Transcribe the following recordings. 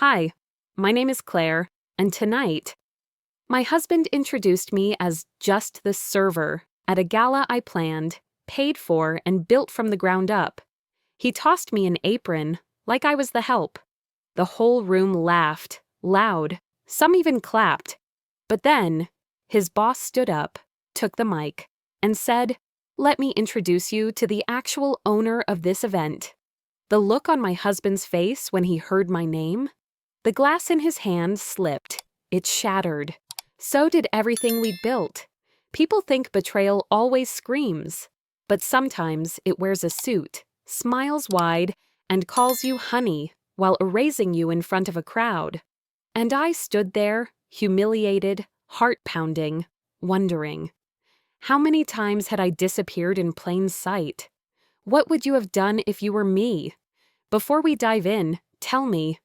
Hi, my name is Claire, and tonight, my husband introduced me as just the server at a gala I planned, paid for, and built from the ground up. He tossed me an apron, like I was the help. The whole room laughed, loud, some even clapped. But then, his boss stood up, took the mic, and said, "Let me introduce you to the actual owner of this event." The look on my husband's face when he heard my name? The glass in his hand slipped. It shattered. So did everything we'd built. People think betrayal always screams, but sometimes it wears a suit, smiles wide, and calls you honey while erasing you in front of a crowd. And I stood there, humiliated, heart-pounding, wondering. How many times had I disappeared in plain sight? What would you have done if you were me? Before we dive in, tell me,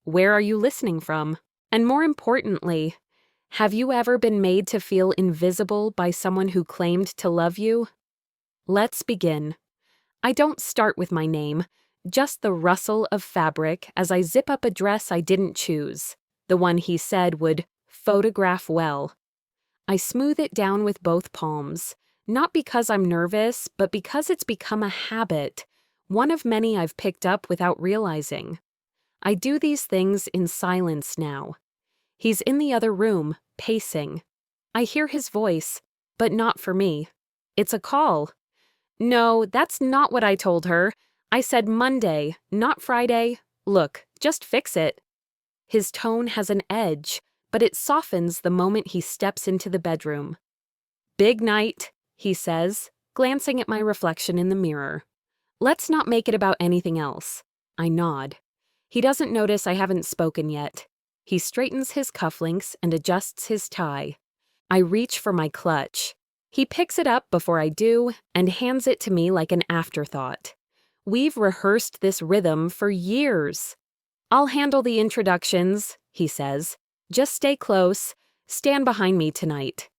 where are you listening from? And more importantly, have you ever been made to feel invisible by someone who claimed to love you? Let's begin. I don't start with my name, just the rustle of fabric as I zip up a dress I didn't choose, the one he said would photograph well. I smooth it down with both palms, not because I'm nervous, but because it's become a habit, one of many I've picked up without realizing. I do these things in silence now. He's in the other room, pacing. I hear his voice, but not for me. It's a call. No, that's not what I told her. I said Monday, not Friday. Look, just fix it. His tone has an edge, but it softens the moment he steps into the bedroom. Big night, he says, glancing at my reflection in the mirror. Let's not make it about anything else. I nod. He doesn't notice I haven't spoken yet. He straightens his cufflinks and adjusts his tie. I reach for my clutch. He picks it up before I do and hands it to me like an afterthought. We've rehearsed this rhythm for years. I'll handle the introductions, he says. Just stay close. Stand behind me tonight.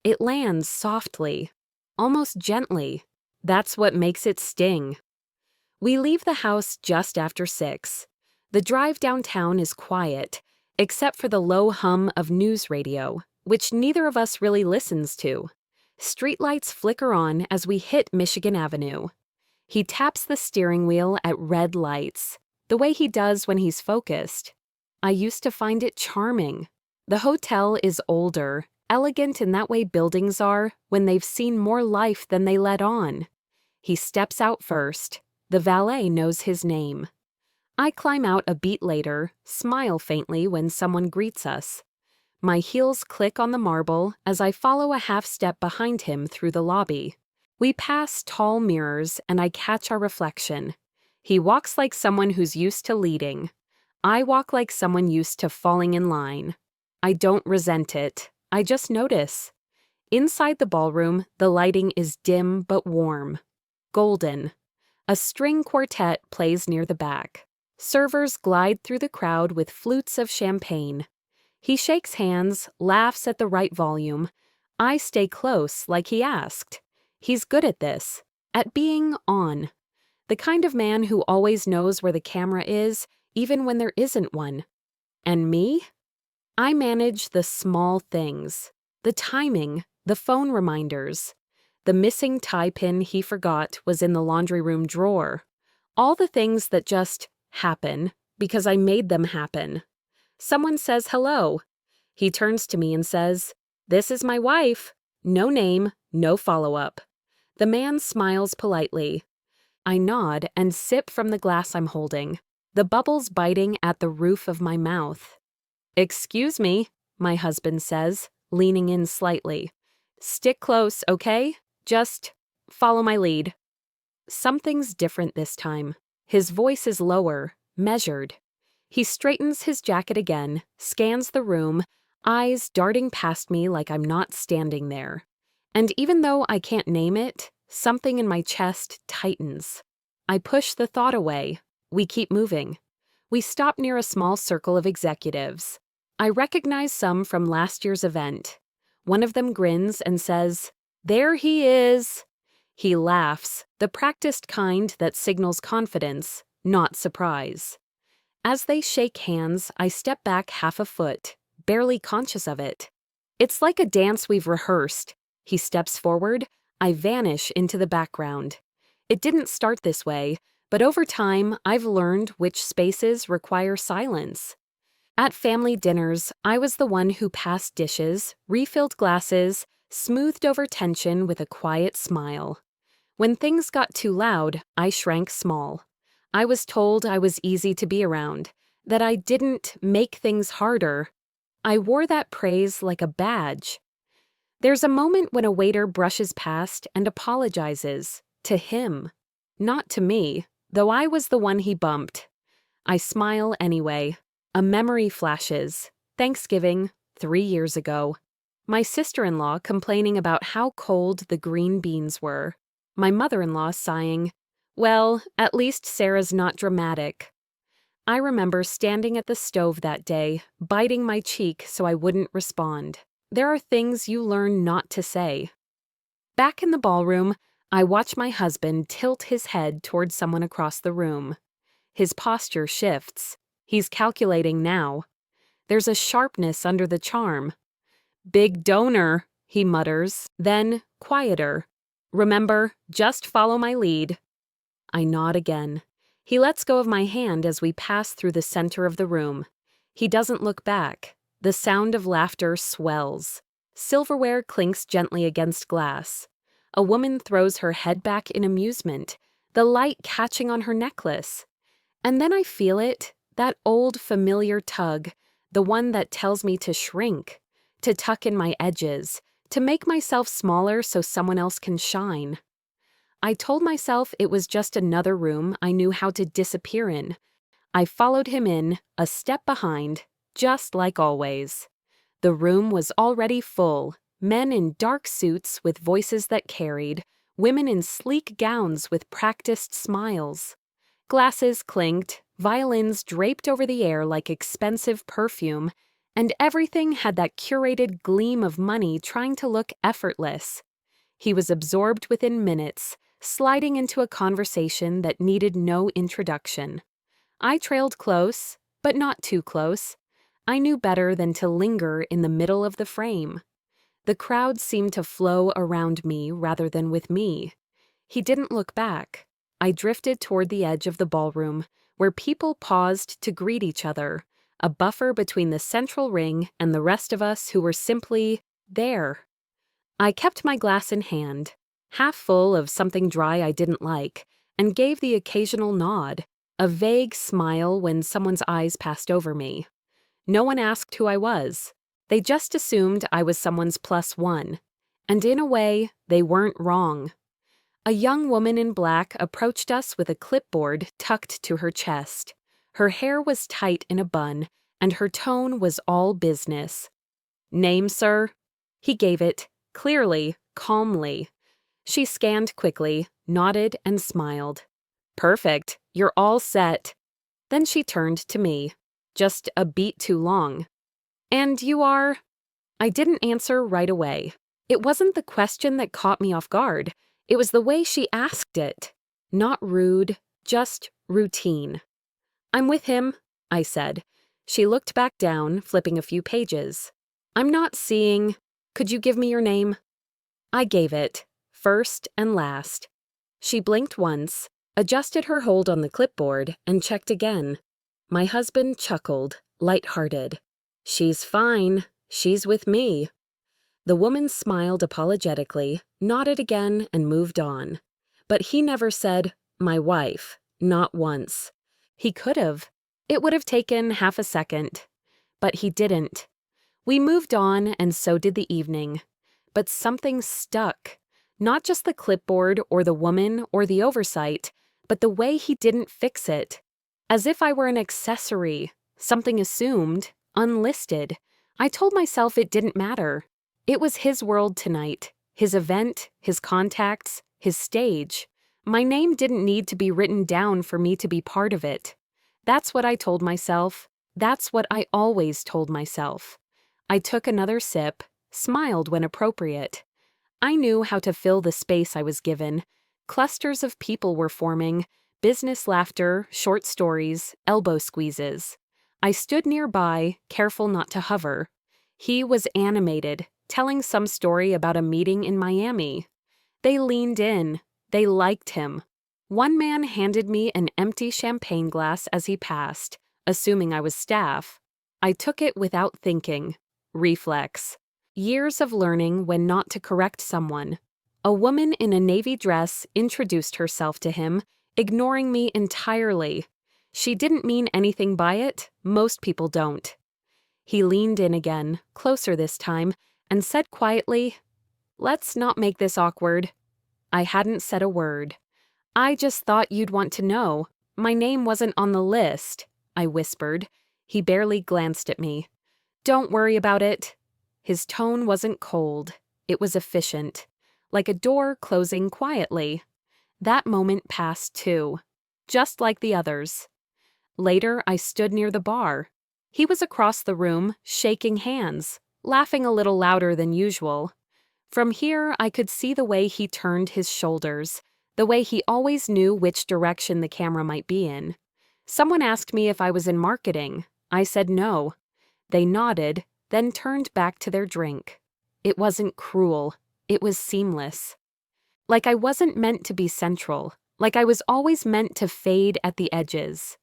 It lands softly, almost gently. That's what makes it sting. We leave the house just after 6. The drive downtown is quiet, except for the low hum of news radio, which neither of us really listens to. Streetlights flicker on as we hit Michigan Avenue. He taps the steering wheel at red lights, the way he does when he's focused. I used to find it charming. The hotel is older, elegant in that way buildings are when they've seen more life than they let on. He steps out first. The valet knows his name. I climb out a beat later, smile faintly when someone greets us. My heels click on the marble as I follow a half step behind him through the lobby. We pass tall mirrors and I catch our reflection. He walks like someone who's used to leading. I walk like someone used to falling in line. I don't resent it. I just notice. Inside the ballroom, the lighting is dim but warm. Golden. A string quartet plays near the back. Servers glide through the crowd with flutes of champagne. He shakes hands, laughs at the right volume. I stay close like he asked. He's good at this, at being on. The kind of man who always knows where the camera is, even when there isn't one. And me? I manage the small things. The timing, the phone reminders. The missing tie pin he forgot was in the laundry room drawer. All the things that just happen because I made them happen. Someone says hello. He turns to me and says, "This is my wife." No name, no follow-up. The man smiles politely. I nod and sip from the glass I'm holding, the bubbles biting at the roof of my mouth. "Excuse me," my husband says, leaning in slightly. "Stick close, okay? Just follow my lead." Something's different this time. His voice is lower, measured. He straightens his jacket again, scans the room, eyes darting past me like I'm not standing there. And even though I can't name it, something in my chest tightens. I push the thought away. We keep moving. We stop near a small circle of executives. I recognize some from last year's event. One of them grins and says, "There he is." He laughs, the practiced kind that signals confidence, not surprise. As they shake hands, I step back half a foot, barely conscious of it. It's like a dance we've rehearsed. He steps forward, I vanish into the background. It didn't start this way, but over time, I've learned which spaces require silence. At family dinners, I was the one who passed dishes, refilled glasses, smoothed over tension with a quiet smile. When things got too loud, I shrank small. I was told I was easy to be around, that I didn't make things harder. I wore that praise like a badge. There's a moment when a waiter brushes past and apologizes, to him, not to me, though I was the one he bumped. I smile anyway. A memory flashes. Thanksgiving, 3 years ago. My sister-in-law complaining about how cold the green beans were. My mother-in-law sighing, "Well, at least Sarah's not dramatic." I remember standing at the stove that day, biting my cheek so I wouldn't respond. There are things you learn not to say. Back in the ballroom, I watch my husband tilt his head toward someone across the room. His posture shifts. He's calculating now. There's a sharpness under the charm. "Big donor," he mutters, then quieter. "Remember, just follow my lead." I nod again. He lets go of my hand as we pass through the center of the room. He doesn't look back. The sound of laughter swells. Silverware clinks gently against glass. A woman throws her head back in amusement, the light catching on her necklace. And then I feel it, that old familiar tug, the one that tells me to shrink, to tuck in my edges, to make myself smaller so someone else can shine. I told myself it was just another room I knew how to disappear in. I followed him in, a step behind, just like always. The room was already full, men in dark suits with voices that carried, women in sleek gowns with practiced smiles. Glasses clinked, violins draped over the air like expensive perfume, and everything had that curated gleam of money trying to look effortless. He was absorbed within minutes, sliding into a conversation that needed no introduction. I trailed close, but not too close. I knew better than to linger in the middle of the frame. The crowd seemed to flow around me rather than with me. He didn't look back. I drifted toward the edge of the ballroom, where people paused to greet each other, a buffer between the central ring and the rest of us who were simply there. I kept my glass in hand, half full of something dry I didn't like, and gave the occasional nod, a vague smile when someone's eyes passed over me. No one asked who I was. They just assumed I was someone's plus one. And in a way, they weren't wrong. A young woman in black approached us with a clipboard tucked to her chest. Her hair was tight in a bun, and her tone was all business. "Name, sir?" He gave it, clearly, calmly. She scanned quickly, nodded, and smiled. "Perfect. You're all set." Then she turned to me. Just a beat too long. "And you are?" I didn't answer right away. It wasn't the question that caught me off guard. It was the way she asked it. Not rude, just routine. "I'm with him," I said. She looked back down, flipping a few pages. "I'm not seeing. Could you give me your name?" I gave it, first and last. She blinked once, adjusted her hold on the clipboard, and checked again. My husband chuckled, light-hearted. "She's fine. She's with me." The woman smiled apologetically, nodded again, and moved on. But he never said, "My wife," not once. He could have. It would have taken half a second. But he didn't. We moved on, and so did the evening. But something stuck. Not just the clipboard or the woman or the oversight, but the way he didn't fix it. As if I were an accessory, something assumed, unlisted. I told myself it didn't matter. It was his world tonight, his event, his contacts, his stage. My name didn't need to be written down for me to be part of it. That's what I told myself. That's what I always told myself. I took another sip, smiled when appropriate. I knew how to fill the space I was given. Clusters of people were forming, business laughter, short stories, elbow squeezes. I stood nearby, careful not to hover. He was animated, telling some story about a meeting in Miami. They leaned in. They liked him. One man handed me an empty champagne glass as he passed, assuming I was staff. I took it without thinking. Reflex. Years of learning when not to correct someone. A woman in a navy dress introduced herself to him, ignoring me entirely. She didn't mean anything by it. Most people don't. He leaned in again, closer this time, and said quietly, "Let's not make this awkward." I hadn't said a word. "I just thought you'd want to know. My name wasn't on the list," I whispered. He barely glanced at me. "Don't worry about it." His tone wasn't cold. It was efficient, like a door closing quietly. That moment passed too, just like the others. Later, I stood near the bar. He was across the room, shaking hands, laughing a little louder than usual. From here, I could see the way he turned his shoulders, the way he always knew which direction the camera might be in. Someone asked me if I was in marketing. I said no. They nodded, then turned back to their drink. It wasn't cruel. It was seamless. Like I wasn't meant to be central, like I was always meant to fade at the edges.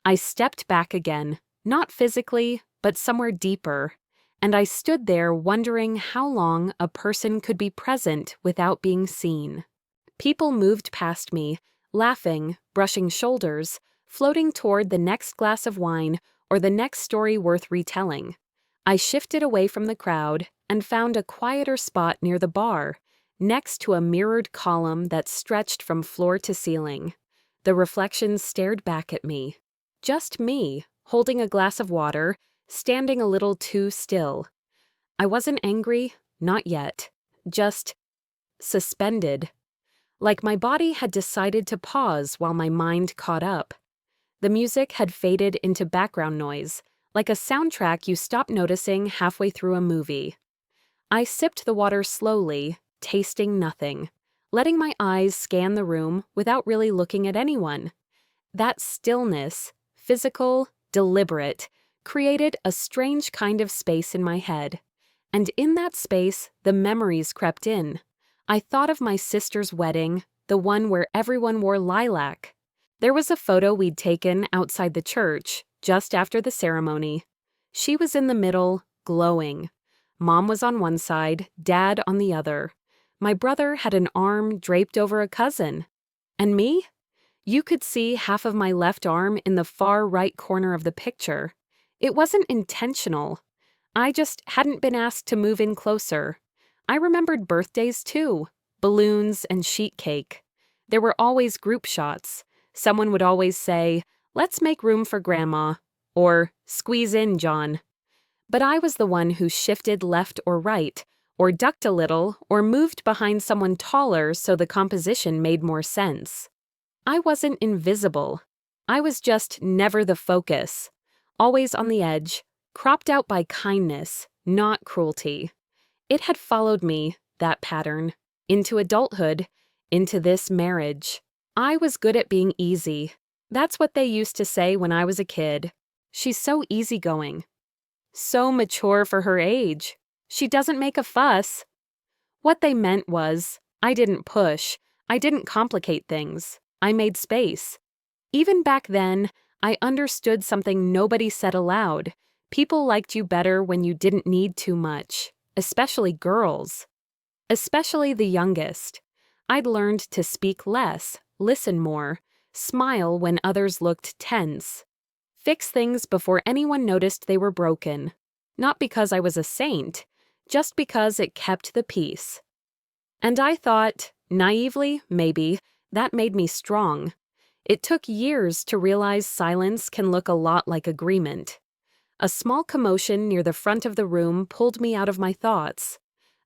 I stepped back again, not physically, but somewhere deeper, and I stood there wondering how long a person could be present without being seen. People moved past me, laughing, brushing shoulders, floating toward the next glass of wine or the next story worth retelling. I shifted away from the crowd and found a quieter spot near the bar, next to a mirrored column that stretched from floor to ceiling. The reflections stared back at me. Just me, holding a glass of water, standing a little too still. I wasn't angry, not yet. Just suspended. Like my body had decided to pause while my mind caught up. The music had faded into background noise, like a soundtrack you stop noticing halfway through a movie. I sipped the water slowly, tasting nothing, letting my eyes scan the room without really looking at anyone. That stillness, physical, deliberate, created a strange kind of space in my head. And in that space, the memories crept in. I thought of my sister's wedding, the one where everyone wore lilac. There was a photo we'd taken outside the church, just after the ceremony. She was in the middle, glowing. Mom was on one side, Dad on the other. My brother had an arm draped over a cousin. And me? You could see half of my left arm in the far right corner of the picture. It wasn't intentional. I just hadn't been asked to move in closer. I remembered birthdays too, balloons and sheet cake. There were always group shots. Someone would always say, "Let's make room for Grandma," or "Squeeze in, John." But I was the one who shifted left or right, or ducked a little, or moved behind someone taller so the composition made more sense. I wasn't invisible. I was just never the focus, always on the edge, cropped out by kindness, not cruelty. It had followed me, that pattern, into adulthood, into this marriage. I was good at being easy. That's what they used to say when I was a kid. She's so easygoing. So mature for her age. She doesn't make a fuss. What they meant was, I didn't push. I didn't complicate things. I made space. Even back then, I understood something nobody said aloud. People liked you better when you didn't need too much, especially girls. Especially the youngest. I'd learned to speak less, listen more, smile when others looked tense. Fix things before anyone noticed they were broken. Not because I was a saint, just because it kept the peace. And I thought, naively, maybe, that made me strong. It took years to realize silence can look a lot like agreement. A small commotion near the front of the room pulled me out of my thoughts.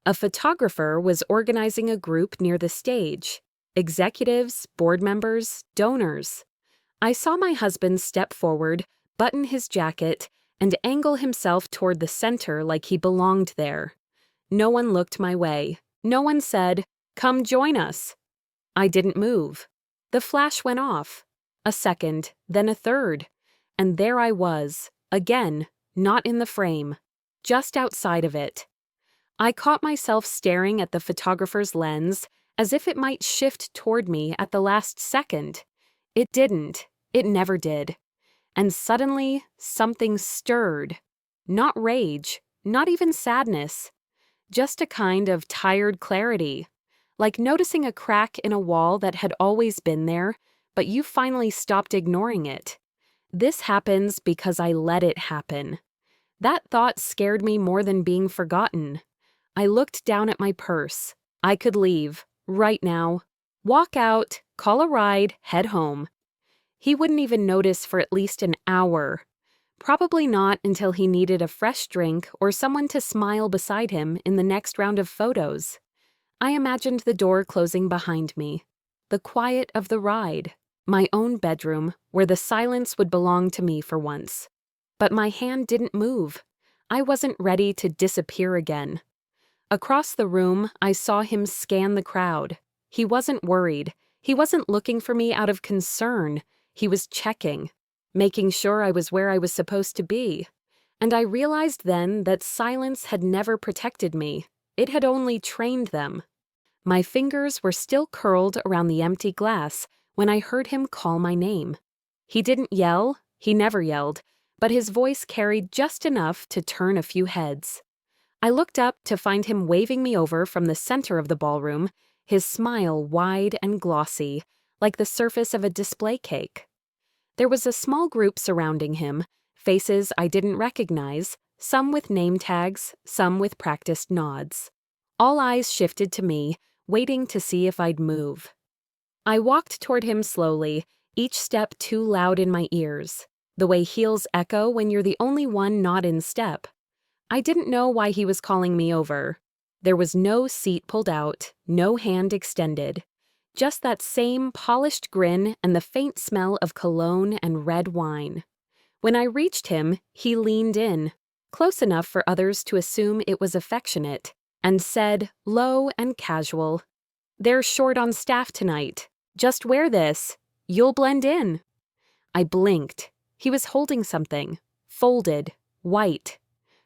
A photographer was organizing a group near the stage. Executives, board members, donors. I saw my husband step forward, button his jacket, and angle himself toward the center like he belonged there. No one looked my way. No one said, "Come join us." I didn't move. The flash went off. a second, then a third. And there I was, again, not in the frame, just outside of it. I caught myself staring at the photographer's lens as if it might shift toward me at the last second. It didn't. It never did. And suddenly, something stirred. Not rage, not even sadness. Just a kind of tired clarity. Like noticing a crack in a wall that had always been there, but you finally stopped ignoring it. This happens because I let it happen. That thought scared me more than being forgotten. I looked down at my purse. I could leave, right now. Walk out, call a ride, head home. He wouldn't even notice for at least an hour. Probably not until he needed a fresh drink or someone to smile beside him in the next round of photos. I imagined the door closing behind me. The quiet of the ride. My own bedroom, where the silence would belong to me for once. But my hand didn't move. I wasn't ready to disappear again. Across the room, I saw him scan the crowd. He wasn't worried. He wasn't looking for me out of concern. He was checking, making sure I was where I was supposed to be. And I realized then that silence had never protected me. It had only trained them. My fingers were still curled around the empty glass when I heard him call my name. He didn't yell, he never yelled, but his voice carried just enough to turn a few heads. I looked up to find him waving me over from the center of the ballroom, his smile wide and glossy, like the surface of a display cake. There was a small group surrounding him, faces I didn't recognize, some with name tags, some with practiced nods. All eyes shifted to me, waiting to see if I'd move. I walked toward him slowly, each step too loud in my ears, the way heels echo when you're the only one not in step. I didn't know why he was calling me over. There was no seat pulled out, no hand extended. Just that same polished grin and the faint smell of cologne and red wine. When I reached him, he leaned in, close enough for others to assume it was affectionate, and said, low and casual, "They're short on staff tonight. Just wear this. You'll blend in." I blinked. He was holding something. Folded. White.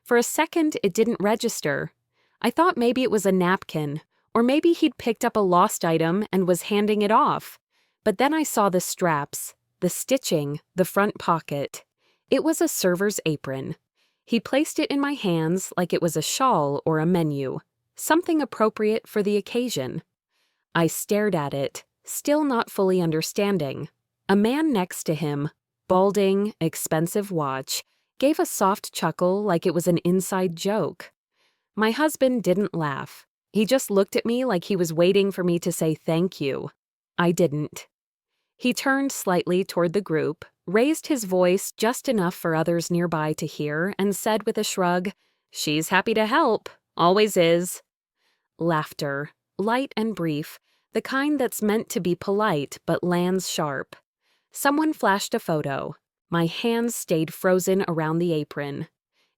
For a second, it didn't register. I thought maybe it was a napkin, or maybe he'd picked up a lost item and was handing it off. But then I saw the straps, the stitching, the front pocket. It was a server's apron. He placed it in my hands like it was a shawl or a menu, something appropriate for the occasion. I stared at it, still not fully understanding. A man next to him, balding, expensive watch, gave a soft chuckle like it was an inside joke. My husband didn't laugh. He just looked at me like he was waiting for me to say thank you. I didn't. He turned slightly toward the group, raised his voice just enough for others nearby to hear, and said with a shrug, "She's happy to help. Always is." Laughter, light and brief, the kind that's meant to be polite but lands sharp. Someone flashed a photo. My hands stayed frozen around the apron.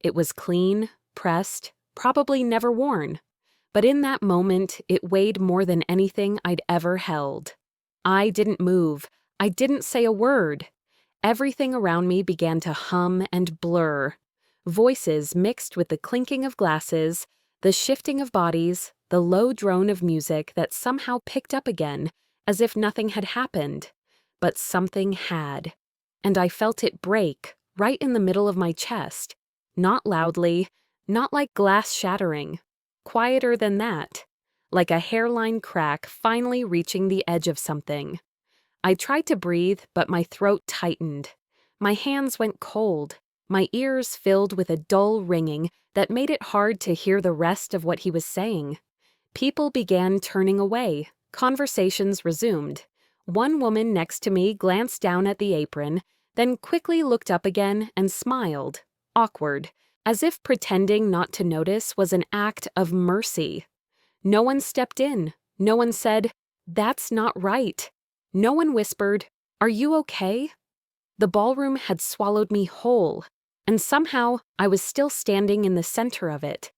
It was clean, pressed, probably never worn. But in that moment, it weighed more than anything I'd ever held. I didn't move. I didn't say a word. Everything around me began to hum and blur. Voices mixed with the clinking of glasses, the shifting of bodies, the low drone of music that somehow picked up again, as if nothing had happened. But something had. And I felt it break, right in the middle of my chest. Not loudly, not like glass shattering. Quieter than that. Like a hairline crack finally reaching the edge of something. I tried to breathe, but my throat tightened. My hands went cold. My ears filled with a dull ringing that made it hard to hear the rest of what he was saying. People began turning away. Conversations resumed. One woman next to me glanced down at the apron, then quickly looked up again and smiled, awkward, as if pretending not to notice was an act of mercy. No one stepped in. No one said, "That's not right." No one whispered, "Are you okay?" The ballroom had swallowed me whole, and somehow I was still standing in the center of it.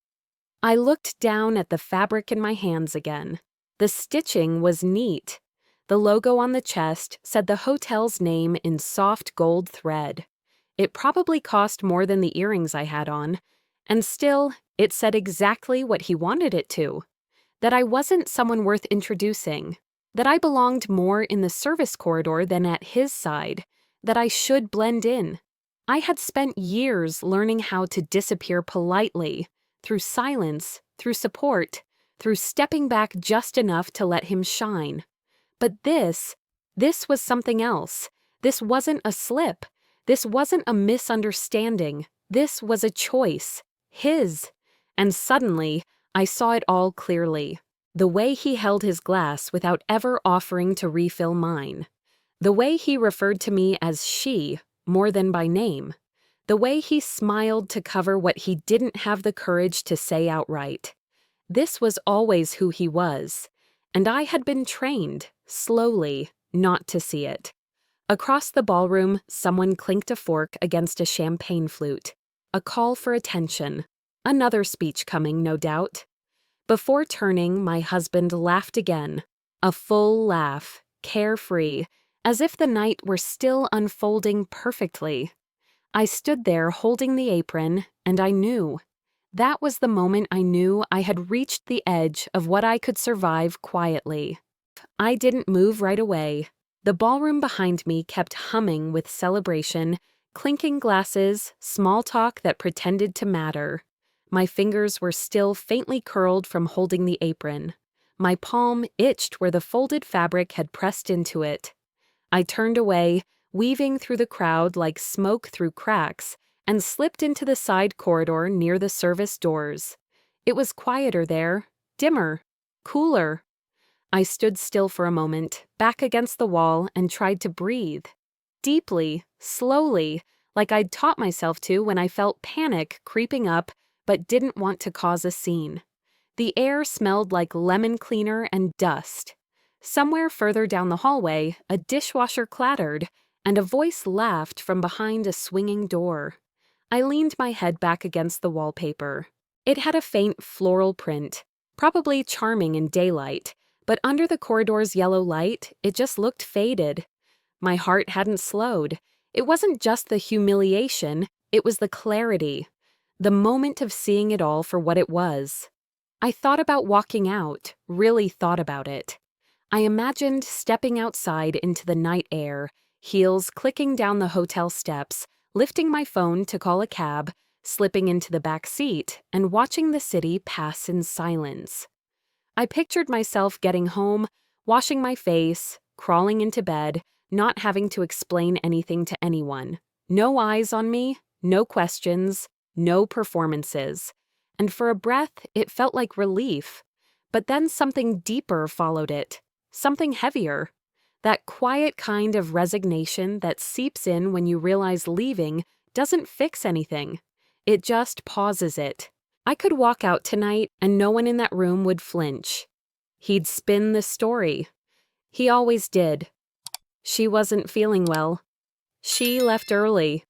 I looked down at the fabric in my hands again. The stitching was neat. The logo on the chest said the hotel's name in soft gold thread. It probably cost more than the earrings I had on, and still, it said exactly what he wanted it to. That I wasn't someone worth introducing. That I belonged more in the service corridor than at his side. That I should blend in. I had spent years learning how to disappear politely, through silence, through support, through stepping back just enough to let him shine. But this was something else. This wasn't a slip. This wasn't a misunderstanding. This was a choice. His. And suddenly, I saw it all clearly. The way he held his glass without ever offering to refill mine. The way he referred to me as she, more than by name. The way he smiled to cover what he didn't have the courage to say outright. This was always who he was, and I had been trained, slowly, not to see it. Across the ballroom, someone clinked a fork against a champagne flute. A call for attention. Another speech coming, no doubt. Before turning, my husband laughed again. A full laugh, carefree, as if the night were still unfolding perfectly. I stood there holding the apron, and I knew. That was the moment I knew I had reached the edge of what I could survive quietly. I didn't move right away. The ballroom behind me kept humming with celebration, clinking glasses, small talk that pretended to matter. My fingers were still faintly curled from holding the apron. My palm itched where the folded fabric had pressed into it. I turned away, weaving through the crowd like smoke through cracks, and slipped into the side corridor near the service doors. It was quieter there, dimmer, cooler. I stood still for a moment, back against the wall, and tried to breathe. Deeply, slowly, like I'd taught myself to when I felt panic creeping up but didn't want to cause a scene. The air smelled like lemon cleaner and dust. Somewhere further down the hallway, a dishwasher clattered, and a voice laughed from behind a swinging door. I leaned my head back against the wallpaper. It had a faint floral print, probably charming in daylight, but under the corridor's yellow light, it just looked faded. My heart hadn't slowed. It wasn't just the humiliation, it was the clarity. The moment of seeing it all for what it was. I thought about walking out, really thought about it. I imagined stepping outside into the night air, heels clicking down the hotel steps, lifting my phone to call a cab, slipping into the back seat, and watching the city pass in silence. I pictured myself getting home, washing my face, crawling into bed, not having to explain anything to anyone. No eyes on me, no questions, no performances. And for a breath, it felt like relief. But then something deeper followed it. Something heavier. That quiet kind of resignation that seeps in when you realize leaving doesn't fix anything. It just pauses it. I could walk out tonight and no one in that room would flinch. He'd spin the story. He always did. She wasn't feeling well. She left early.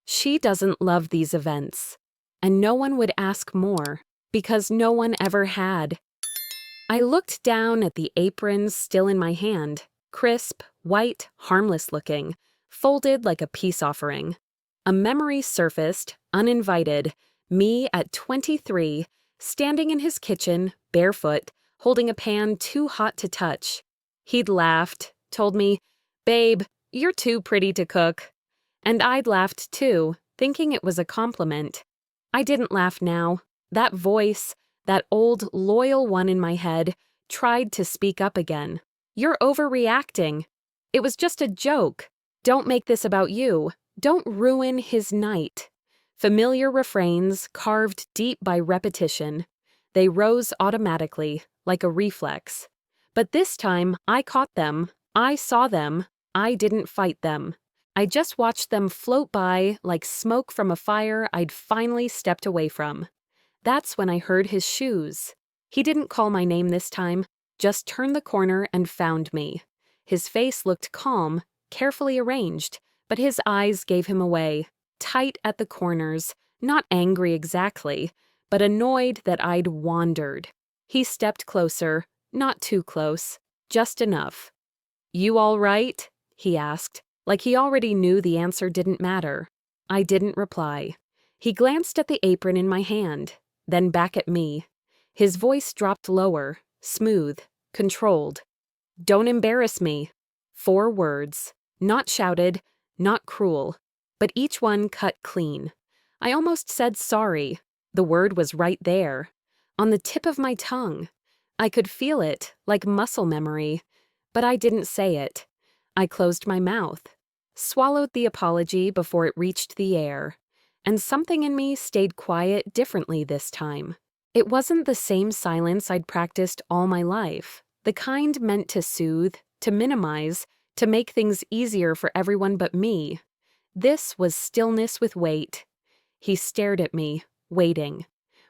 She doesn't love these events. And no one would ask more, because no one ever had. I looked down at the apron still in my hand, crisp, white, harmless looking, folded like a peace offering. A memory surfaced, uninvited, me at 23, standing in his kitchen, barefoot, holding a pan too hot to touch. He'd laughed, told me, "Babe, you're too pretty to cook." And I'd laughed too, thinking it was a compliment. I didn't laugh now. That voice, that old, loyal one in my head, tried to speak up again. "You're overreacting. It was just a joke. Don't make this about you. Don't ruin his night." Familiar refrains carved deep by repetition. They rose automatically, like a reflex. But this time, I caught them. I saw them. I didn't fight them. I just watched them float by like smoke from a fire I'd finally stepped away from. That's when I heard his shoes. He didn't call my name this time, just turned the corner and found me. His face looked calm, carefully arranged, but his eyes gave him away, tight at the corners, not angry exactly, but annoyed that I'd wandered. He stepped closer, not too close, just enough. "You all right?" he asked, like he already knew the answer didn't matter. I didn't reply. He glanced at the apron in my hand, then back at me. His voice dropped lower, smooth, controlled. "Don't embarrass me." 4 words. Not shouted, not cruel, but each one cut clean. I almost said sorry. The word was right there, on the tip of my tongue. I could feel it, like muscle memory, but I didn't say it. I closed my mouth, swallowed the apology before it reached the air, and something in me stayed quiet differently this time. It wasn't the same silence I'd practiced all my life, the kind meant to soothe, to minimize, to make things easier for everyone but me. This was stillness with weight. He stared at me, waiting.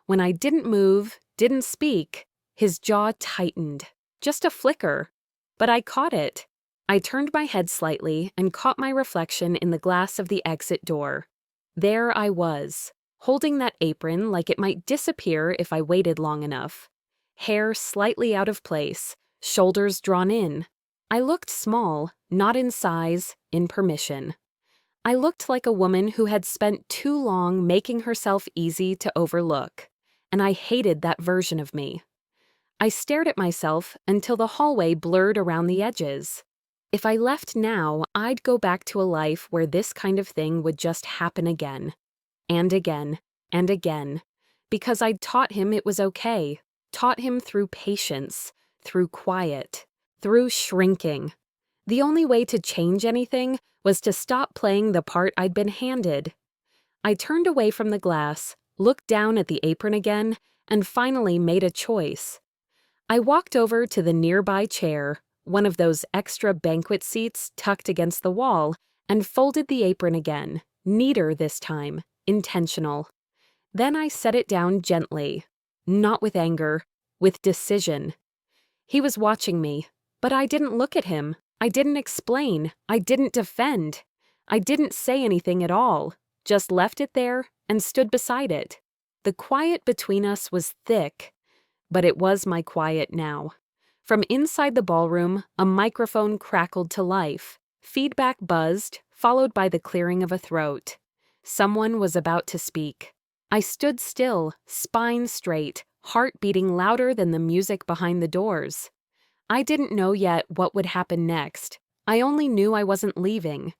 When I didn't move, didn't speak, his jaw tightened. Just a flicker. But I caught it. I turned my head slightly and caught my reflection in the glass of the exit door. There I was, holding that apron like it might disappear if I waited long enough. Hair slightly out of place, shoulders drawn in. I looked small, not in size, in permission. I looked like a woman who had spent too long making herself easy to overlook, and I hated that version of me. I stared at myself until the hallway blurred around the edges. If I left now, I'd go back to a life where this kind of thing would just happen again, and again, and again, because I'd taught him it was okay, taught him through patience, through quiet, through shrinking. The only way to change anything was to stop playing the part I'd been handed. I turned away from the glass, looked down at the apron again, and finally made a choice. I walked over to the nearby chair, one of those extra banquet seats tucked against the wall, and folded the apron again, neater this time, intentional. Then I set it down gently, not with anger, with decision. He was watching me, but I didn't look at him. I didn't explain. I didn't defend. I didn't say anything at all, just left it there and stood beside it. The quiet between us was thick, but it was my quiet now. From inside the ballroom, a microphone crackled to life. Feedback buzzed, followed by the clearing of a throat. Someone was about to speak. I stood still, spine straight, heart beating louder than the music behind the doors. I didn't know yet what would happen next. I only knew I wasn't leaving.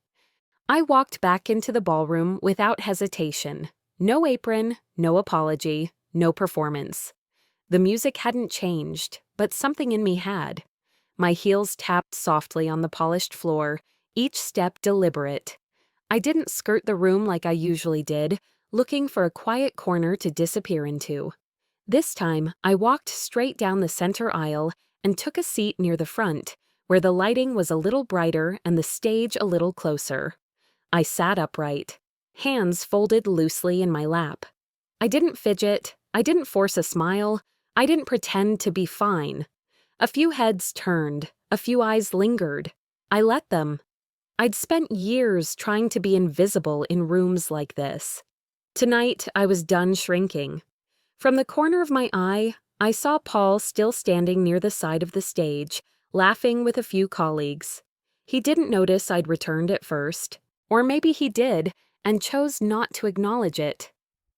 I walked back into the ballroom without hesitation. No apron, no apology, no performance. The music hadn't changed, but something in me had. My heels tapped softly on the polished floor, each step deliberate. I didn't skirt the room like I usually did, looking for a quiet corner to disappear into. This time, I walked straight down the center aisle and took a seat near the front, where the lighting was a little brighter and the stage a little closer. I sat upright, hands folded loosely in my lap. I didn't fidget, I didn't force a smile, I didn't pretend to be fine. A few heads turned, a few eyes lingered. I let them. I'd spent years trying to be invisible in rooms like this. Tonight, I was done shrinking. From the corner of my eye, I saw Paul still standing near the side of the stage, laughing with a few colleagues. He didn't notice I'd returned at first, or maybe he did and chose not to acknowledge it.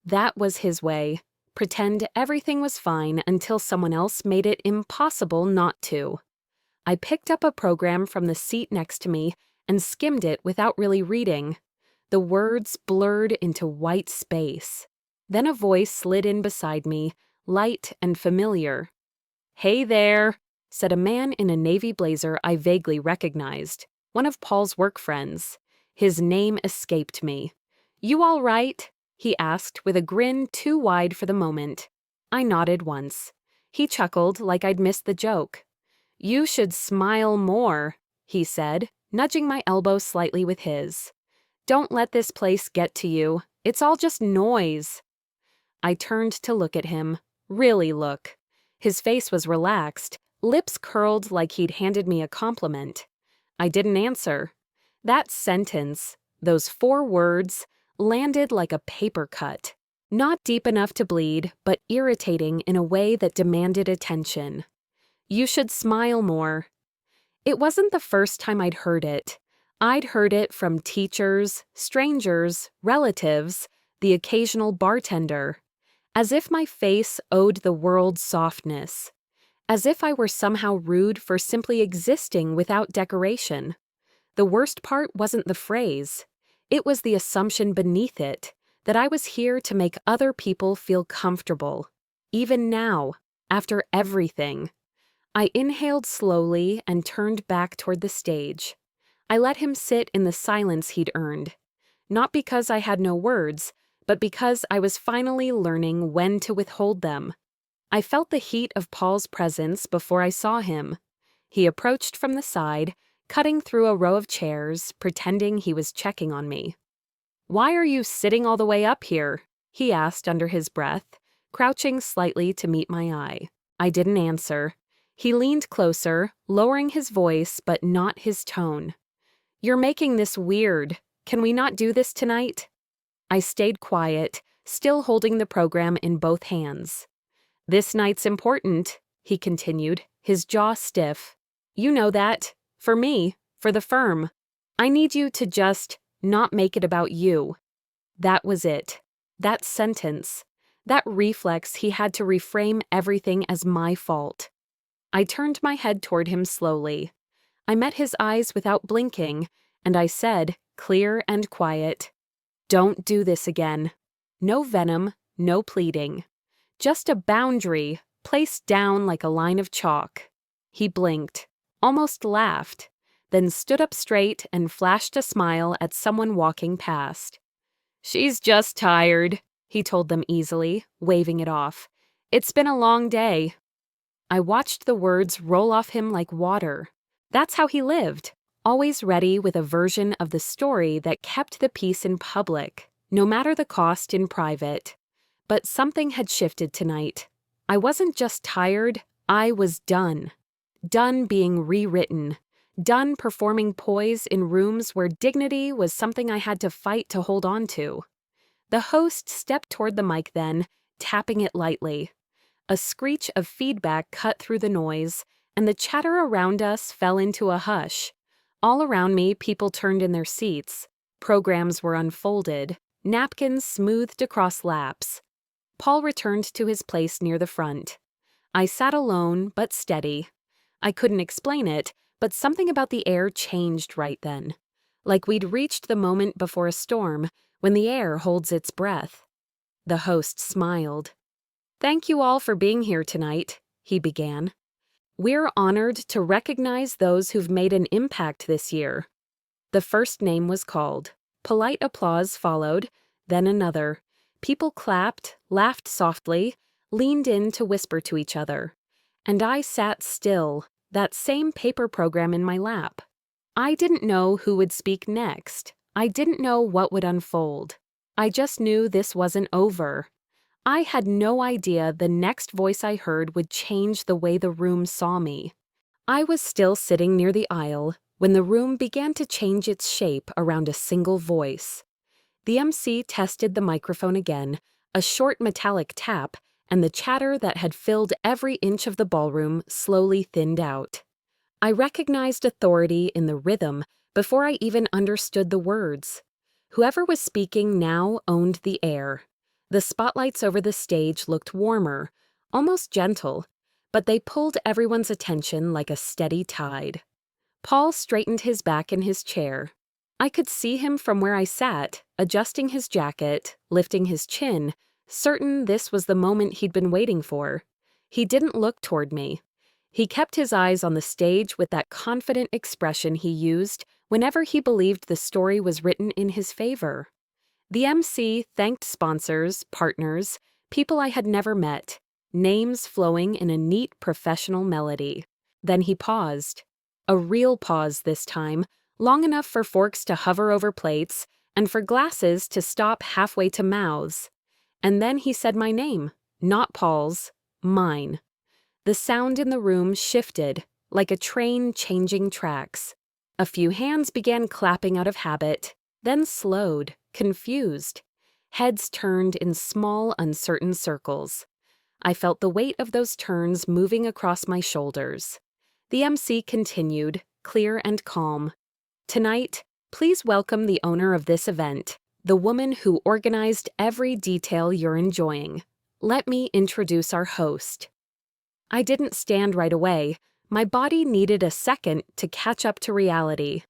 That was his way. Pretend everything was fine until someone else made it impossible not to. I picked up a program from the seat next to me and skimmed it without really reading. The words blurred into white space. Then a voice slid in beside me, light and familiar. "Hey there," said a man in a navy blazer I vaguely recognized, one of Paul's work friends. His name escaped me. "You all right?" he asked with a grin too wide for the moment. I nodded once. He chuckled like I'd missed the joke. "You should smile more," he said, nudging my elbow slightly with his. "Don't let this place get to you. It's all just noise." I turned to look at him. Really look. His face was relaxed, lips curled like he'd handed me a compliment. I didn't answer. That sentence, those 4 words, landed like a paper cut. Not deep enough to bleed, but irritating in a way that demanded attention. "You should smile more." It wasn't the first time I'd heard it. I'd heard it from teachers, strangers, relatives, the occasional bartender. As if my face owed the world softness. As if I were somehow rude for simply existing without decoration. The worst part wasn't the phrase. It was the assumption beneath it, that I was here to make other people feel comfortable. Even now, after everything. I inhaled slowly and turned back toward the stage. I let him sit in the silence he'd earned. Not because I had no words, but because I was finally learning when to withhold them. I felt the heat of Paul's presence before I saw him. He approached from the side, cutting through a row of chairs, pretending he was checking on me. "Why are you sitting all the way up here?" he asked under his breath, crouching slightly to meet my eye. I didn't answer. He leaned closer, lowering his voice but not his tone. "You're making this weird. Can we not do this tonight?" I stayed quiet, still holding the program in both hands. "This night's important," he continued, his jaw stiff. "You know that. For me, for the firm. I need you to just not make it about you." That was it. That sentence. That reflex he had to reframe everything as my fault. I turned my head toward him slowly. I met his eyes without blinking, and I said, clear and quiet, "Don't do this again." No venom, no pleading. Just a boundary, placed down like a line of chalk. He blinked, almost laughed, then stood up straight and flashed a smile at someone walking past. "She's just tired," he told them easily, waving it off. "It's been a long day." I watched the words roll off him like water. That's how he lived, always ready with a version of the story that kept the peace in public, no matter the cost in private. But something had shifted tonight. I wasn't just tired, I was done. Done being rewritten. Done performing poise in rooms where dignity was something I had to fight to hold on to. The host stepped toward the mic then, tapping it lightly. A screech of feedback cut through the noise, and the chatter around us fell into a hush. All around me, people turned in their seats. Programs were unfolded, napkins smoothed across laps. Paul returned to his place near the front. I sat alone, but steady. I couldn't explain it, but something about the air changed right then. Like we'd reached the moment before a storm, when the air holds its breath. The host smiled. "Thank you all for being here tonight," he began. "We're honored to recognize those who've made an impact this year." The first name was called. Polite applause followed, then another. People clapped, laughed softly, leaned in to whisper to each other. And I sat still, that same paper program in my lap. I didn't know who would speak next. I didn't know what would unfold. I just knew this wasn't over. I had no idea the next voice I heard would change the way the room saw me. I was still sitting near the aisle when the room began to change its shape around a single voice. The MC tested the microphone again, a short metallic tap, and the chatter that had filled every inch of the ballroom slowly thinned out. I recognized authority in the rhythm before I even understood the words. Whoever was speaking now owned the air. The spotlights over the stage looked warmer, almost gentle, but they pulled everyone's attention like a steady tide. Paul straightened his back in his chair. I could see him from where I sat, adjusting his jacket, lifting his chin, certain this was the moment he'd been waiting for. He didn't look toward me. He kept his eyes on the stage with that confident expression he used whenever he believed the story was written in his favor. The MC thanked sponsors, partners, people I had never met, names flowing in a neat professional melody. Then he paused. A real pause this time, long enough for forks to hover over plates and for glasses to stop halfway to mouths. And then he said my name, not Paul's, mine. The sound in the room shifted, like a train changing tracks. A few hands began clapping out of habit, then slowed, confused. Heads turned in small, uncertain circles. I felt the weight of those turns moving across my shoulders. The MC continued, clear and calm. Tonight, please welcome the owner of this event, the woman who organized every detail you're enjoying. Let me introduce our host. I didn't stand right away. My body needed a second to catch up to reality.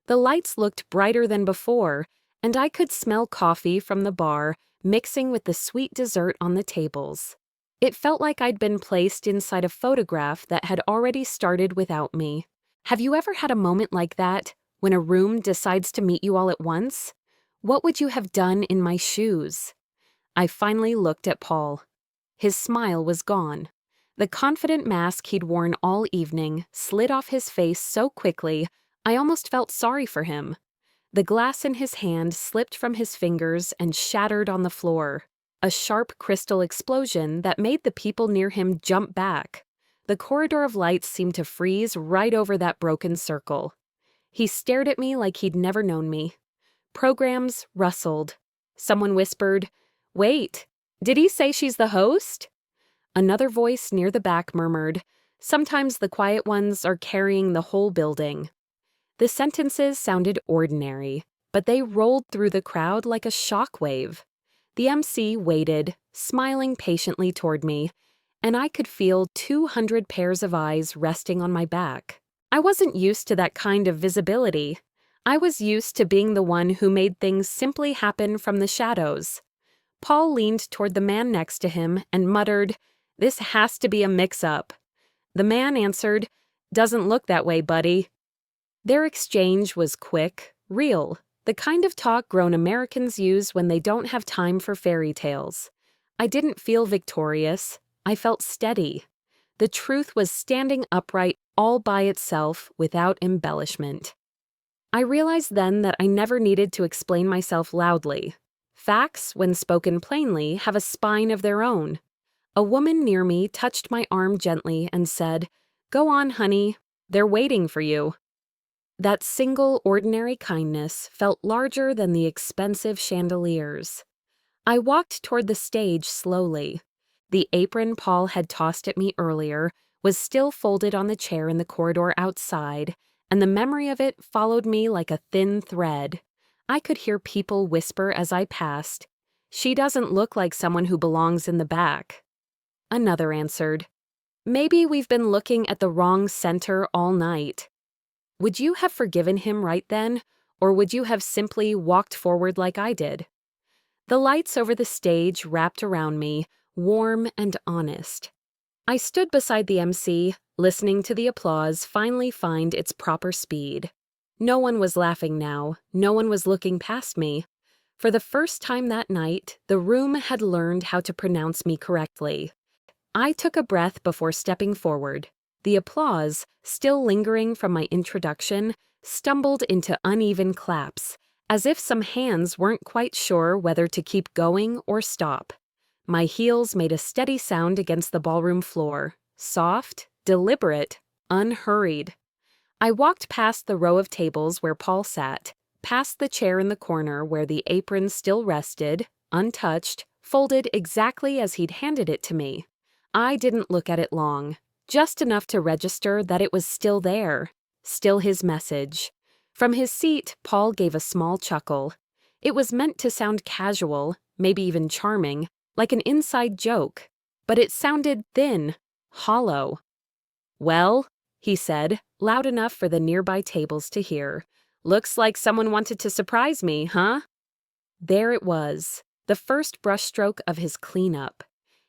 The lights looked brighter than before, and I could smell coffee from the bar mixing with the sweet dessert on the tables. It felt like I'd been placed inside a photograph that had already started without me. Have you ever had a moment like that, when a room decides to meet you all at once? What would you have done in my shoes? I finally looked at Paul. His smile was gone. The confident mask he'd worn all evening slid off his face so quickly, I almost felt sorry for him. The glass in his hand slipped from his fingers and shattered on the floor. A sharp crystal explosion that made the people near him jump back. The corridor of lights seemed to freeze right over that broken circle. He stared at me like he'd never known me. Programs rustled. Someone whispered, "Wait, did he say she's the host?" Another voice near the back murmured, "Sometimes the quiet ones are carrying the whole building." The sentences sounded ordinary, but they rolled through the crowd like a shockwave. The MC waited, smiling patiently toward me, and I could feel 200 pairs of eyes resting on my back. I wasn't used to that kind of visibility. I was used to being the one who made things simply happen from the shadows. Paul leaned toward the man next to him and muttered, "This has to be a mix-up." The man answered, "Doesn't look that way, buddy." Their exchange was quick, real, the kind of talk grown Americans use when they don't have time for fairy tales. I didn't feel victorious. I felt steady. The truth was standing upright all by itself without embellishment. I realized then that I never needed to explain myself loudly. Facts, when spoken plainly, have a spine of their own. A woman near me touched my arm gently and said, "Go on, honey. They're waiting for you." That single, ordinary kindness felt larger than the expensive chandeliers. I walked toward the stage slowly. The apron Paul had tossed at me earlier was still folded on the chair in the corridor outside, and the memory of it followed me like a thin thread. I could hear people whisper as I passed, "She doesn't look like someone who belongs in the back." Another answered, "Maybe we've been looking at the wrong center all night." Would you have forgiven him right then, or would you have simply walked forward like I did? The lights over the stage wrapped around me, warm and honest. I stood beside the MC, listening to the applause finally find its proper speed. No one was laughing now, no one was looking past me. For the first time that night, the room had learned how to pronounce me correctly. I took a breath before stepping forward. The applause, still lingering from my introduction, stumbled into uneven claps, as if some hands weren't quite sure whether to keep going or stop. My heels made a steady sound against the ballroom floor, soft, deliberate, unhurried. I walked past the row of tables where Paul sat, past the chair in the corner where the apron still rested, untouched, folded exactly as he'd handed it to me. I didn't look at it long. Just enough to register that it was still there, still his message. From his seat, Paul gave a small chuckle. It was meant to sound casual, maybe even charming, like an inside joke, but it sounded thin, hollow. "Well," he said, loud enough for the nearby tables to hear, "looks like someone wanted to surprise me, huh?" There it was, the first brushstroke of his cleanup.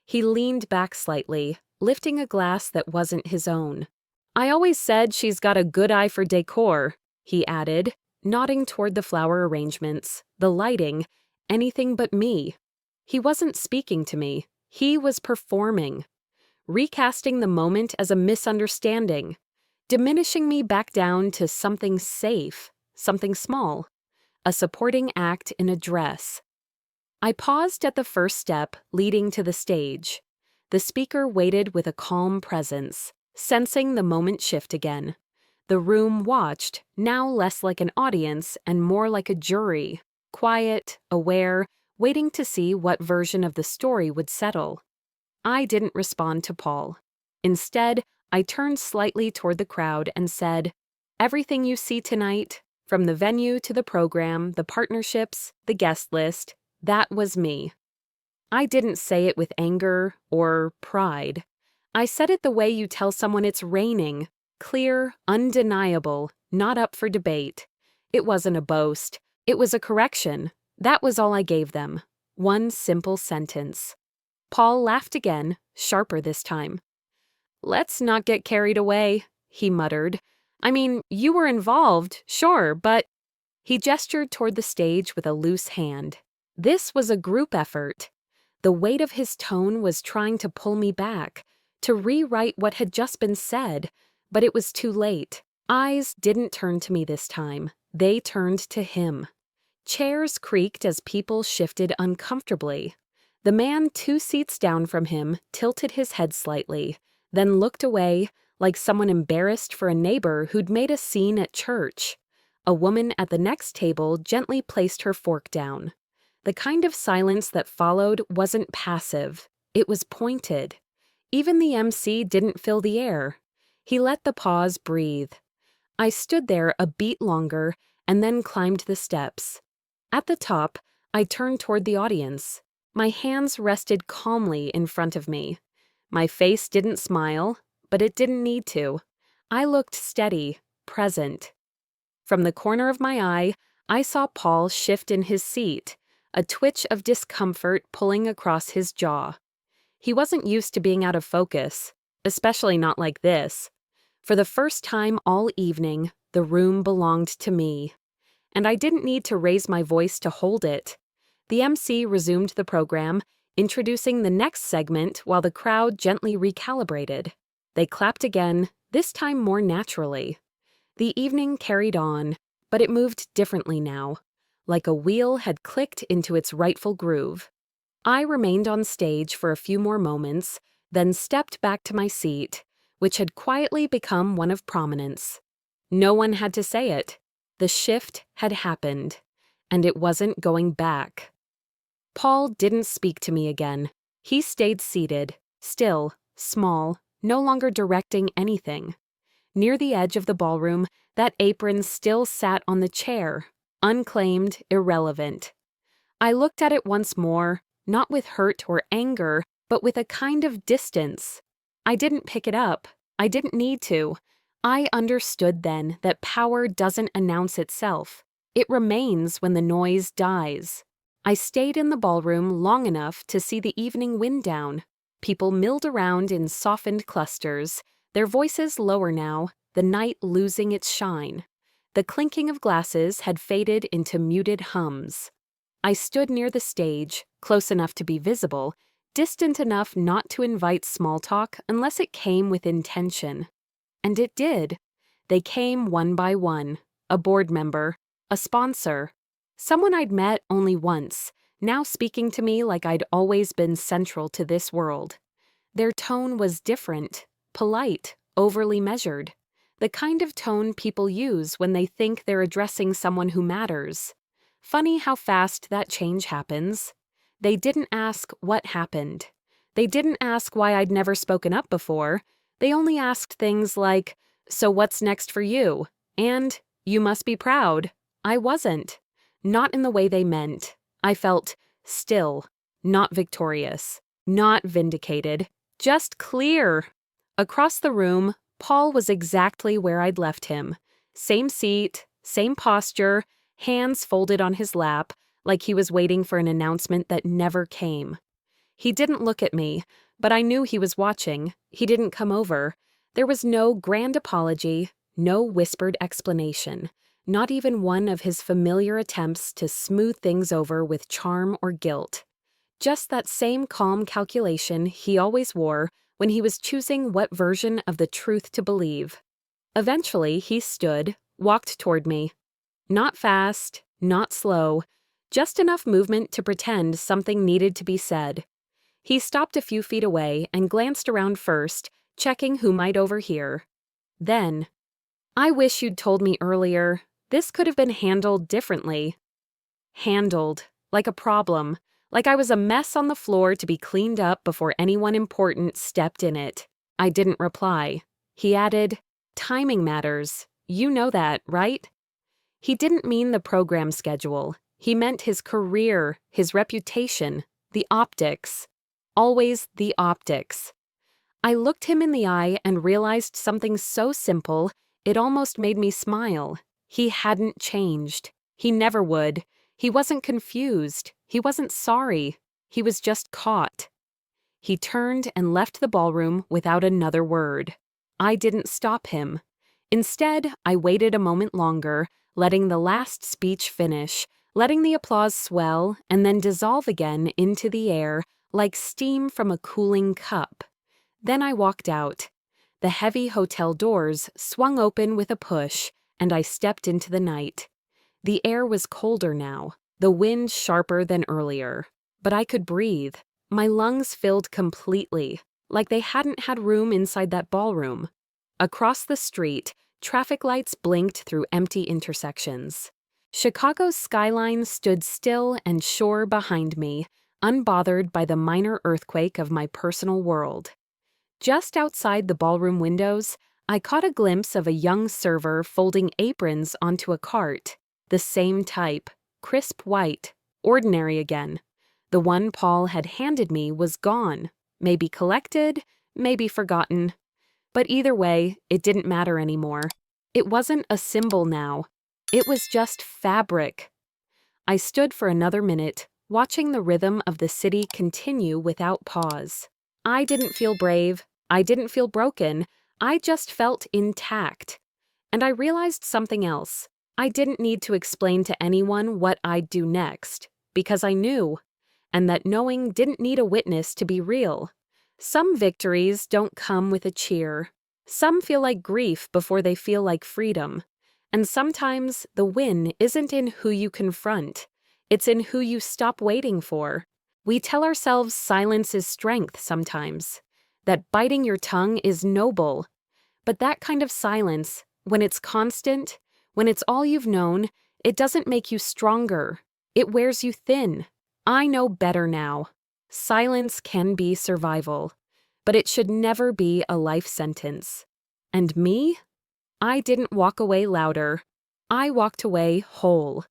He leaned back slightly, lifting a glass that wasn't his own. "I always said she's got a good eye for decor," he added, nodding toward the flower arrangements, the lighting, anything but me. He wasn't speaking to me. He was performing. Recasting the moment as a misunderstanding. Diminishing me back down to something safe, something small. A supporting act in a dress. I paused at the first step leading to the stage. The speaker waited with a calm presence, sensing the moment shift again. The room watched, now less like an audience and more like a jury, quiet, aware, waiting to see what version of the story would settle. I didn't respond to Paul. Instead, I turned slightly toward the crowd and said, Everything you see tonight, from the venue to the program, the partnerships, the guest list, that was me. I didn't say it with anger or pride. I said it the way you tell someone it's raining, clear, undeniable, not up for debate. It wasn't a boast. It was a correction. That was all I gave them. One simple sentence. Paul laughed again, sharper this time. "Let's not get carried away," he muttered. "I mean, you were involved, sure, but—" He gestured toward the stage with a loose hand. This was a group effort. The weight of his tone was trying to pull me back, to rewrite what had just been said, but it was too late. Eyes didn't turn to me this time. They turned to him. Chairs creaked as people shifted uncomfortably. The man 2 seats down from him tilted his head slightly, then looked away like someone embarrassed for a neighbor who'd made a scene at church. A woman at the next table gently placed her fork down. The kind of silence that followed wasn't passive. It was pointed. Even the MC didn't fill the air. He let the pause breathe. I stood there a beat longer and then climbed the steps. At the top, I turned toward the audience. My hands rested calmly in front of me. My face didn't smile, but it didn't need to. I looked steady, present. From the corner of my eye, I saw Paul shift in his seat, a twitch of discomfort pulling across his jaw. He wasn't used to being out of focus, especially not like this. For the first time all evening, the room belonged to me. And I didn't need to raise my voice to hold it. The MC resumed the program, introducing the next segment while the crowd gently recalibrated. They clapped again, this time more naturally. The evening carried on, but it moved differently now, like a wheel had clicked into its rightful groove. I remained on stage for a few more moments, then stepped back to my seat, which had quietly become one of prominence. No one had to say it. The shift had happened, and it wasn't going back. Paul didn't speak to me again. He stayed seated, still, small, no longer directing anything. Near the edge of the ballroom, that apron still sat on the chair, unclaimed, irrelevant. I looked at it once more, not with hurt or anger, but with a kind of distance. I didn't pick it up. I didn't need to. I understood then that power doesn't announce itself. It remains when the noise dies. I stayed in the ballroom long enough to see the evening wind down. People milled around in softened clusters, their voices lower now, the night losing its shine. The clinking of glasses had faded into muted hums. I stood near the stage, close enough to be visible, distant enough not to invite small talk unless it came with intention. And it did. They came one by one. A board member, a sponsor, someone I'd met only once, now speaking to me like I'd always been central to this world. Their tone was different, polite, overly measured. The kind of tone people use when they think they're addressing someone who matters. Funny how fast that change happens. They didn't ask what happened. They didn't ask why I'd never spoken up before. They only asked things like, "So what's next for you?" And, "You must be proud." I wasn't. Not in the way they meant. I felt still, not victorious, not vindicated, just clear. Across the room, Paul was exactly where I'd left him. Same seat, same posture, hands folded on his lap, like he was waiting for an announcement that never came. He didn't look at me, but I knew he was watching. He didn't come over. There was no grand apology, no whispered explanation, not even one of his familiar attempts to smooth things over with charm or guilt. Just that same calm calculation he always wore when he was choosing what version of the truth to believe. Eventually, he stood, walked toward me. Not fast, not slow, just enough movement to pretend something needed to be said. He stopped a few feet away and glanced around first, checking who might overhear. Then, "I wish you'd told me earlier. This could have been handled differently." Handled, like a problem, like I was a mess on the floor to be cleaned up before anyone important stepped in it. I didn't reply. He added, "Timing matters. You know that, right? He didn't mean the program schedule. He meant his career, his reputation, the optics. Always the optics. I looked him in the eye and realized something so simple, it almost made me smile. He hadn't changed. He never would. He wasn't confused. He wasn't sorry. He was just caught. He turned and left the ballroom without another word. I didn't stop him. Instead, I waited a moment longer, letting the last speech finish, letting the applause swell and then dissolve again into the air like steam from a cooling cup. Then I walked out. The heavy hotel doors swung open with a push, and I stepped into the night. The air was colder now, the wind sharper than earlier, but I could breathe. My lungs filled completely, like they hadn't had room inside that ballroom. Across the street, traffic lights blinked through empty intersections. Chicago's skyline stood still and sure behind me, unbothered by the minor earthquake of my personal world. Just outside the ballroom windows, I caught a glimpse of a young server folding aprons onto a cart. The same type, crisp white, ordinary again. The one Paul had handed me was gone, maybe collected, maybe forgotten. But either way, it didn't matter anymore. It wasn't a symbol now. It was just fabric. I stood for another minute, watching the rhythm of the city continue without pause. I didn't feel brave. I didn't feel broken. I just felt intact. And I realized something else. I didn't need to explain to anyone what I'd do next, because I knew. And that knowing didn't need a witness to be real. Some victories don't come with a cheer. Some feel like grief before they feel like freedom. And sometimes the win isn't in who you confront. It's in who you stop waiting for. We tell ourselves silence is strength sometimes, that biting your tongue is noble. But that kind of silence, when it's constant, when it's all you've known, it doesn't make you stronger. It wears you thin. I know better now. Silence can be survival, but it should never be a life sentence. And me? I didn't walk away louder. I walked away whole.